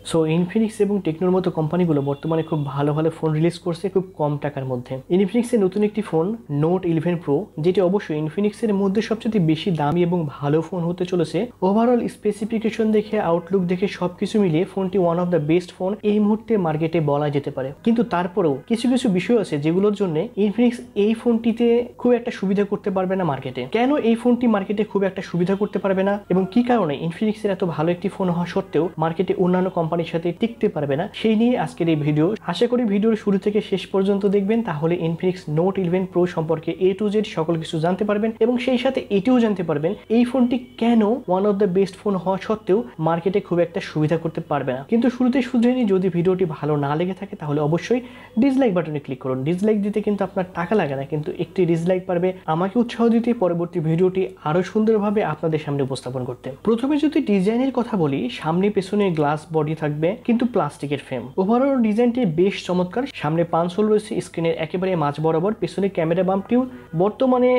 So Infinix এবং টেকনোর মতো কোম্পানিগুলো বর্তমানে খুব ভালো ভালো ফোন রিলিজ করছে খুব কম টাকার মধ্যে। ইনফিনিক্সের নতুন একটি ফোন নোট 11 প্রো, যেটি অবশ্যই ইনফিনিক্সের মধ্যে সবচেয়ে বেশি দামি এবং ভালো ফোন হতে চলেছে। ওভারঅল স্পেসিফিকেশন দেখে, আউটলুক দেখে সবকিছু মিলিয়ে ফোনটি one of the best phone এই মুহূর্তে মার্কেটে বলা যেতে পারে। কিন্তু তারপরেও কিছু কিছু বিষয় আছে যেগুলোর জন্য ইনফিনিক্স এই ফোনটিতে খুব একটা সুবিধা করতে পারবে না মার্কেটে। কেন এই ফোনটি মার্কেটে খুব একটা সুবিধা করতে পারবে না এবং কি কারণে ইনফিনিক্সের এত ভালো একটি ফোন হওয়া সত্ত্বেও মার্কেটে অন্যান্য কোম্পানির সাথে টিকতে পারবে না, সেই নিয়ে আজকের এই ভিডিও। আশা করি ভিডিওর শুরু থেকে শেষ পর্যন্ত দেখবেন, তাহলে ইনফিনিক্স নোট 11 প্রো সম্পর্কে A to Z সকল কিছু জানতে পারবেন এবং সেই সাথে এটিও জানতে পারবেন এই ফোনটি কেন one of the best phone হওয়া সত্ত্বেও মার্কেটে খুব একটা সুবিধা করতে পারবে না। কিন্তু শুরুতে শুধরে নিই, যদি ভিডিওটি ভালো না লেগে থাকে তাহলে অবশ্যই ডিসলাইক বাটনে ক্লিক করুন। ডিসলাইক দিতে কিন্তু আপনার টাকা লাগে না, কিন্তু একটি ডিসলাইক পারবে আমাকে উৎসাহ দিতে পরবর্তী ভিডিওটি আরো সুন্দরভাবে আপনাদের সামনে উপস্থাপন করতে। প্রথমে যদি ডিজাইনের কথা বলি, সামনে পেছনে গ্লাস বডি থাকবে কিন্তু প্লাস্টিকের ফ্রেম। ওভারঅল ডিজাইনটি বেশ চমৎকার। সামনে পাঞ্চ হোল রয়েছে স্ক্রিনের একেবারে মাঝ বরাবর, পেছনে ক্যামেরা বাম্পটিও বর্তমানে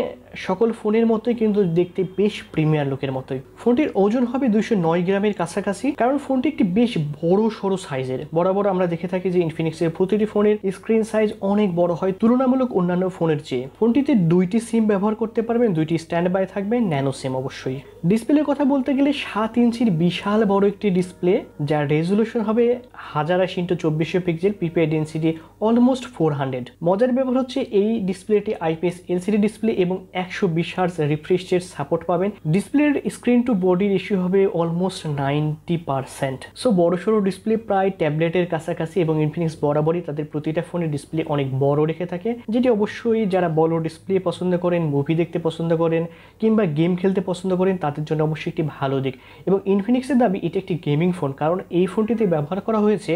সকল ফোনের মতোই কিন্তু দেখতে বেশ প্রিমিয়ার লুকের মতোই। ফোনটির ওজন হবে 209 গ্রামের কাছাকাছি, কারণ ফোনটি একটি বেশ বড় সড়ো সাইজের। বরাবর আমরা দেখে থাকি যে ইনফিনিক্সের প্রতিটি ফোনের স্ক্রিন সাইজ অনেক বড় হয় তুলনামূলক অন্যান্য ফোনের চেয়ে। ফোনটিতে 2টি সিম ব্যবহার করতে পারবেন, 2টি স্ট্যান্ড বাই থাকবে, ন্যানো সিম অবশ্যই। ডিসপ্লের কথা বলতে গেলে 7 ইঞ্চির বিশাল বড় একটি ডিসপ্লে, যার রেজুলেশন হবে 1080x2400 pixel, PPI density almost 400। মজার ব্যাপার হচ্ছে এই ডিসপ্লেটি আইপিএস এলসিডি ডিসপ্লে এবং 120 হার্জ রিফ্রেশ রেট সাপোর্ট পাবেন। ডিসপ্লের স্ক্রিন টু বডি রেশিও হবে অলমোস্ট 90%। সো বড়সড় ডিসপ্লে, প্রায় ট্যাবলেটের কাছাকাছি, এবং ইনফিনিক্স বরাবরই তাদের প্রতিটা ফোনের ডিসপ্লে অনেক বড় রেখে থাকে, যেটি অবশ্যই যারা বড় ডিসপ্লে পছন্দ করেন, মুভি দেখতে পছন্দ করেন কিংবা গেম খেলতে পছন্দ করেন তাদের জন্য অবশ্যই একটি ভালো দিক। এবং ইনফিনিক্সের দাবি এটা একটি গেমিং ফোন, কারণ এই ফোনটিতে ব্যবহার করা হয়েছে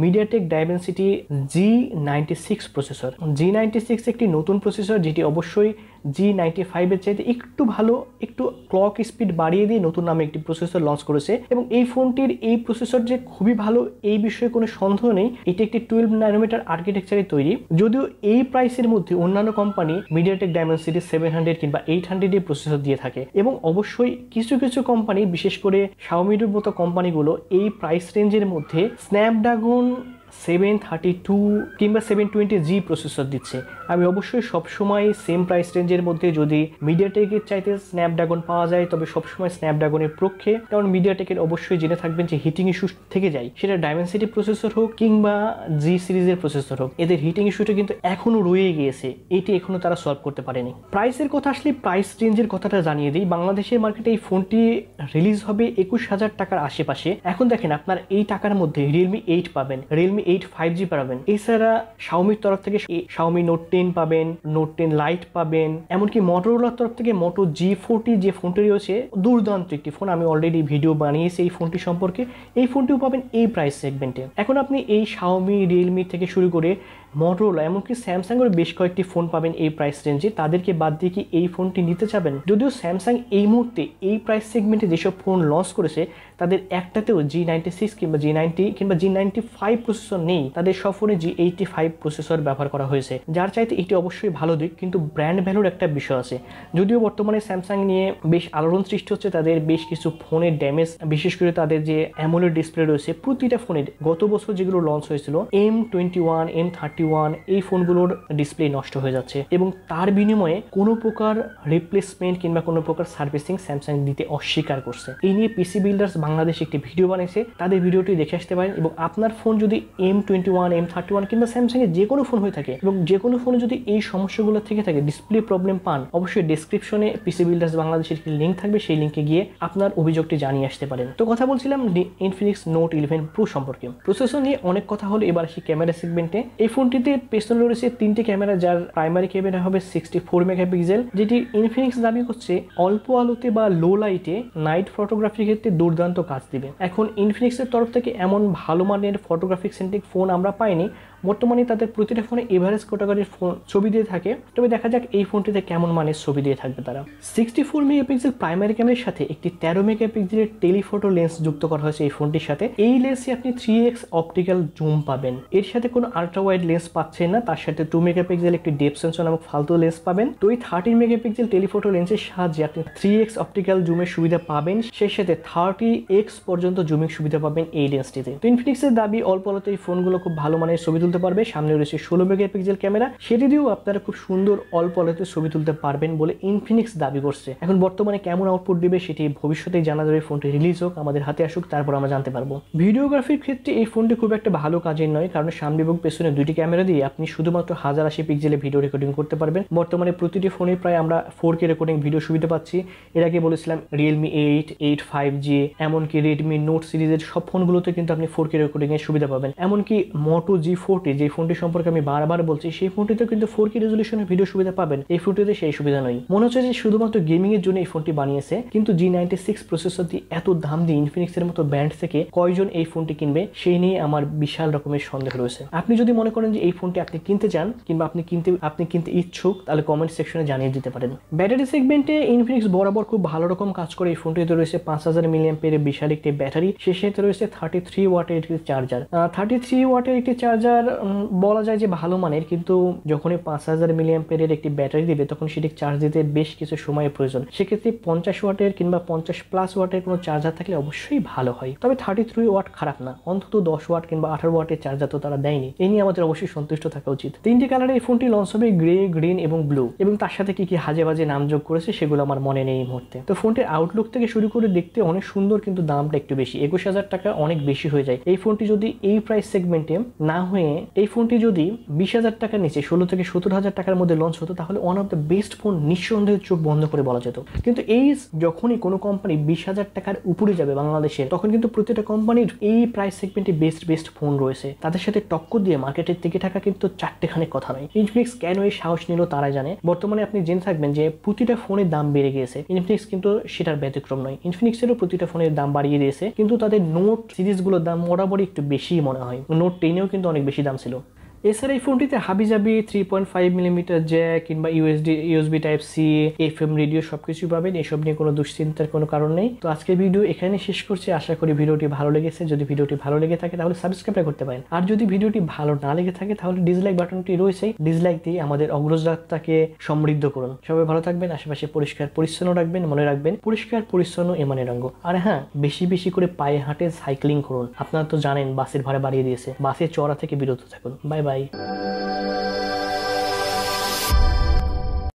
MediaTek Dimensity G96 processor. G96 একটি নতুন প্রসেসর, যেটি অবশ্যই G95 এর চাইতে একটু ভালো, একটু ক্লক স্পিড বাড়িয়ে দিয়ে নতুন নামে একটি প্রসেসর লঞ্চ করেছে। এবং এই ফোনটির এই প্রসেসর যে খুবই ভালো এই বিষয়ে কোনো সন্দেহ নেই। এটি একটি 12 ন্যানোমিটার আর্কিটেকচারে তৈরি, যদিও এই প্রাইসের মধ্যে অন্যান্য কোম্পানি মিডিয়াটেক ডাইমেনসিটি 700 কিংবা 800 এর প্রসেসর দিয়ে থাকে। এবং অবশ্যই কিছু কিছু কোম্পানি, বিশেষ করে শাওমির মতো কোম্পানিগুলো এই প্রাইস রেঞ্জের মধ্যে স্ন্যাপড্রাগন 732 কিংবা 720G প্রসেসর দিচ্ছে। আমি অবশ্যই সবসময় সেম প্রাইস রেঞ্জের মধ্যে যদি মিডিয়াটেকের চাইতে স্ন্যাপড্রাগন পাওয়া যায় তবে সবসময় স্ন্যাপড্রাগনের পক্ষে, কারণ মিডিয়াটেকের অবশ্যই জেনে থাকবেন যে হিটিং ইস্যু থেকে যায়, সেটা ডাইমেনসিটি প্রসেসর হোক কিংবা জি সিরিজের প্রসেসর হোক, এদের হিটিং ইস্যুটা কিন্তু এখনো রয়ে গিয়েছে, এটি এখনো তারা সলভ করতে পারেনি। প্রাইসের কথা আসলে প্রাইস রেঞ্জের কথাটা জানিয়ে দিই। বাংলাদেশের মার্কেটে এই ফোনটি রিলিজ হবে 21,000 টাকার আশেপাশে। এখন দেখেন, আপনার এই টাকার মধ্যে রিয়েলমি 8 পাবেন, রিয়েলমি 8 5G পাবেন, এছাড়া শাওমির তরফ থেকে শাওমি নোট 10 পাবেন, নোট 10 লাইট পাবেন, এমনকি মোটরোলার তরফ থেকে মোটো G40 যে ফোনটি রয়েছে দুর্দান্ত একটি ফোন, আমি অলরেডি ভিডিও বানিয়েছি এই ফোনটি সম্পর্কে। এই ফোনটিও পাবেন এই প্রাইস সেগমেন্টে। এখন আপনি এই শাওমি, রিয়েলমি থেকে শুরু করে মোটরোলা এমনকি স্যামসাংয়ের বেশ কয়েকটি ফোন পাবেন এই প্রাইস রেঞ্জে। তাদেরকে বাদ দিয়ে কি এই ফোনটি নিতে চাবেন? যদিও স্যামসাং এই মুহূর্তে এই প্রাইস সেগমেন্টে যেসব ফোন লঞ্চ করেছে তাদের একটাতেও G96 কিংবা G90 কিংবা G95 প্রসেসর নেই, তাদের সব ফোনে G85 প্রসেসর ব্যবহার করা হয়েছে, যার চাইতে এটি অবশ্যই ভালো দিক। কিন্তু ব্র্যান্ড ভ্যালুর একটা বিষয় আছে। যদিও বর্তমানে স্যামসাং নিয়ে বেশ আলোড়ন সৃষ্টি হচ্ছে, তাদের বেশ কিছু ফোনের ড্যামেজ, বিশেষ করে তাদের যে অ্যামোলেড ডিসপ্লে রয়েছে প্রতিটা ফোনের, গত বছর যেগুলো লঞ্চ হয়েছিল M21, M31 এই ফোনগুলোর ডিসপ্লে নষ্ট হয়ে যাচ্ছে এবং তার বিনিময়ে কোনো প্রকার রিপ্লেসমেন্ট কিংবা কোনো প্রকার সার্ভিসিং স্যামসাং দিতে অস্বীকার করছে। এই নিয়ে পিসি বিল্ডার্স বাংলাদেশ একটি ভিডিও বানিয়েছে, তাদের ভিডিওটি দেখে আসতে পারেন। এবং আপনার ফোন যদি M21, M31 কিংবা স্যামসাং এর যে কোনো ফোন হয়ে থাকে এবং যে কোনো ফোনে যদি এই সমস্যাগুলো থেকে থাকে, ডিসপ্লে প্রবলেম পান, অবশ্যই ডেসক্রিপশনে পিসি বিল্ডার্স বাংলাদেশের একটি লিঙ্ক থাকবে, সেই লিঙ্কে গিয়ে আপনার অভিযোগটি জানিয়ে আসতে পারেন। তো কথা বলছিলাম ইনফিনিক্স নোট 11 প্রো সম্পর্কে। প্রসেসর নিয়ে অনেক কথা হলো, এবার আসি ক্যামেরা সেগমেন্টে। এই ফোনটিতে পেছনে রয়েছে 3টি ক্যামেরা, যার প্রাইমারি ক্যামেরা হবে 64 মেগাপিক্সেল, যেটি ইনফিনিক্স দাবি করছে অল্প আলোতে বা লো লাইটে নাইট ফটোগ্রাফির ক্ষেত্রে দুর্দান্ত কাজ দিবে। এখন ইনফিনিক্সের তরফ থেকে এমন ভালো মানের ফটোগ্রাফিক সেন্ট্রিক ফোন আমরা পাইনি, বর্তমানে তাদের প্রতিটা ফোনে এভারেজ ক্যাটাগরির ফোন ছবি দিয়ে থাকে। তবে দেখা যাক এই ফোনটিতে কেমন মানের ছবি দিয়ে থাকবে তারা। 64 মেগাপিক্সেল প্রাইমারি ক্যামেরার সাথে একটি 13 মেগাপিক্সেলের টেলিফটো লেন্স যুক্ত করা হয়েছে এই ফোনটির সাথে। এই লেন্সে আপনি 3x অপটিক্যাল জুম পাবেন। এর সাথে কোনো আল্ট্রা ওয়াইড লেন্স পাচ্ছেন না, তার সাথে 2 মেগাপিক্সেল একটি ডেপথ সেন্সর নামক ফালতু লেন্স পাবেন। তো এই 13 মেগাপিক্সেল টেলিফটো লেন্সের সাহায্যে আপনি 3x অপটিক্যাল জুমের সুবিধা পাবেন, সেই সাথে 30x পর্যন্ত জুমিং সুবিধা পাবেন এই লেন্সটিতে। তো ইনফিনিক্সের দাবি অল্প আলোতে এই ফোনগুলো খুব ভালো মানের ছবি তুলতে পারবে। সামনে রয়েছে 16 মেগাপিক্সেল ক্যামেরা, সেটি দিয়েও আপনারা খুব সুন্দর অল্প আলোতে ছবি তুলতে পারবেন বলে ইনফিনিক্স দাবি করছে। এখন বর্তমানে কেমন আউটপুট দিবে সেটি ভবিষ্যতেই জানা যাবে। ফোনটি রিলিজ হোক, আমাদের হাতে আসুক, তারপর আমরা জানতে পারবো। ভিডিওগ্রাফির ক্ষেত্রে এই ফোনটি খুব একটা ভালো কাজের নয়, কারণ সামনে এবং পেছনে দুইটি ক্যামেরা দিয়ে আপনি শুধুমাত্র 1080 পিক্সেলে ভিডিও রেকর্ডিং করতে পারবেন। বর্তমানে প্রতিটি ফোনে প্রায় আমরা 4K রেকর্ডিং ভিডিও সুবিধা পাচ্ছি। এর আগে বলেছিলাম Realme 8, 8 5G, এমনকি Redmi Note সিরিজের সব ফোনগুলোতে কিন্তু আপনি 4K রেকর্ডিং এর সুবিধা পাবেন। এমনকি Moto G40 যে ফোনটি সম্পর্কে আমি বারবার বলছি, সেই ফোনটিতে কিন্তু 4K রেজলিউশনের ভিডিও সুবিধা পাবেন। এই ফোনটিতে সেই সুবিধা নয়। মনে হচ্ছে যে শুধুমাত্র গেমিং এর জন্য এই ফোনটি বানিয়েছে, কিন্তু G96 প্রসেসর দিয়ে এত দাম দিয়ে ইনফিনিক্সের মতো ব্র্যান্ড থেকে কয়জন এই ফোনটি কিনবে সেই নিয়ে আমার বিশাল রকমের সন্দেহ রয়েছে। আপনি যদি মনে করেন যে এই ফোনটি আপনি কিনতে চান কিংবা আপনি কিনতে ইচ্ছুক, তাহলে কমেন্ট সেকশনে জানিয়ে দিতে পারেন। ব্যাটারি সেগমেন্টে ইনফিনিক্স বরাবর খুব ভালো রকম কাজ করে। এই ফোনটিতে রয়েছে 5000 মিলিঅ্যাম্পিয়ারের বিশাল একটি ব্যাটারি, সেই সাথে রয়েছে 33 ওয়াটের একটি চার্জার। 33 ওয়াটের একটি চার্জার বলা যায় যে ভালো মানের, কিন্তু যখনই 5000 মিলিঅ্যাম্পিয়ারের একটি ব্যাটারি দিবে তখন সেটি চার্জ দিতে বেশ কিছু সময়ের প্রয়োজন। সেক্ষেত্রে 50 ওয়াটের কিংবা 50+ ওয়াটের কোনো চার্জার থাকলে অবশ্যই ভালো হয়। তবে 33 ওয়াট খারাপ না, অন্তত 10 ওয়াট কিংবা 18 ওয়াটের চার্জার তো তারা দেয়নি। এই নিয়ে আমাদের অবশ্যই সন্তুষ্ট থাকা উচিত। 3টি কালারে এই ফোনটি লঞ্চ হবে, গ্রে, গ্রিন এবং ব্লু, এবং তার সাথে কি কি হাজে বাজে নাম যোগ করেছে সেগুলো আমার মনে নেই এই মুহূর্তে। তো ফোনটির আউটলুক থেকে শুরু করে দেখতে অনেক সুন্দর, কিন্তু দামটা একটু বেশি। 21000 টাকা অনেক বেশি হয়ে যায়। এই ফোনটি যদি এই প্রাইস সেগমেন্টে না হয়ে এই ফোনটি যদি 20000 টাকার নিচে 16 থেকে 17000 টাকার মধ্যে লঞ্চ হতো, তাহলে one of the best phone নিঃসন্দেহে চোখ বন্ধ করে বলা যেত। কিন্তু এই যখনই কোনো কোম্পানি 20000 টাকার উপরে যাবে বাংলাদেশে, তখন কিন্তু প্রতিটা কোম্পানির এই প্রাইস সেগমেন্টে বেস্ট ফোন রয়েছে। তাদের সাথে টক্কর দিয়ে মার্কেটের টিকে থাকা কিন্তু চারটেখানে কথা নয়। ইনফিনিক্স কেন এই সাহস নিল তারা জানে। বর্তমানে আপনি জেনে থাকবেন যে প্রতিটা ফোনের দাম বেড়ে গিয়েছে। ইনফিনিক্স কিন্তু সেটার ব্যতিক্রম নয়। ইনফিনিক্সেরও প্রতিটা ফোনের দাম বাড়িয়ে দিয়েছে, কিন্তু তাদের নোট সিরিজগুলোর দাম বরাবরই একটু বেশি মনে হয়। নোট 10-এও কিন্তু অনেক বেশি দাম ছিল। এছাড়া এই ফোনটিতে হাবিজাবি 3.5 মিলিমিটার জ্যাক কিংবা USB type C, FM radio সবকিছু পাবেন। এসব নিয়ে কোনো দুশ্চিন্তার কোনো কারণ নেই। তো আজকের ভিডিও এখানে শেষ করছি। আশা করি ভিডিওটি ভালো লেগেছে। যদি ভিডিওটি ভালো লেগে থাকে তাহলে সাবস্ক্রাইব করতে পারেন, আর যদি ভিডিওটি ভালো না লেগে থাকে তাহলে ডিসলাইক বাটনটি রয়েছে, ডিসলাইক দিয়ে আমাদের অগ্রযাত্রাকে সমৃদ্ধ করুন। সবাই ভালো থাকবেন, আশেপাশে পরিষ্কার পরিচ্ছন্ন রাখবেন। মনে রাখবেন পরিষ্কার পরিচ্ছন্ন এমানে রঙ্গ। আর হ্যাঁ, বেশি বেশি করে পায়ে হাঁটে সাইক্লিং করুন। আপনারা তো জানেন বাসের ভাড়া বাড়িয়ে দিয়েছে। বাসে চড়া থেকে বিরত থাকুন। Bye bye.